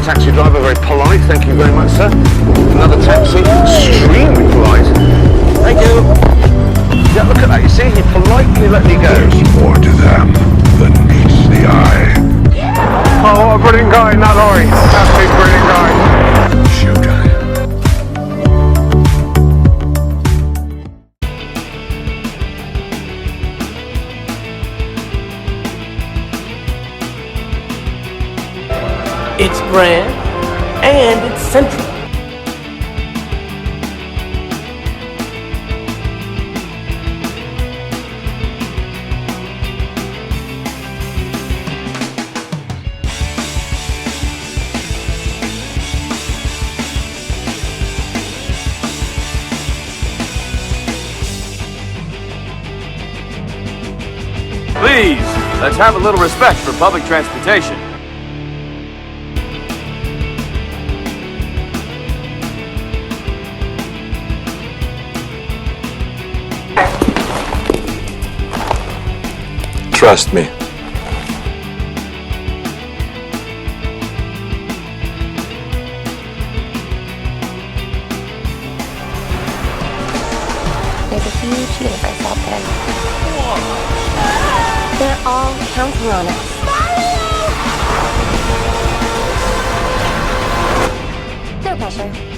taxi driver, very polite, thank you very much, sir. Another taxi, extremely polite. Thank you. Yeah, look at that, you see, he politely let me go. There's more to them than meets the eye. Oh, what a brilliant guy in that lorry. Absolutely brilliant guy. Showtime. It's grand, and it's central. Please, let's have a little respect for public transportation. Trust me. There's a huge universe out there. They're all counting on us. No pressure.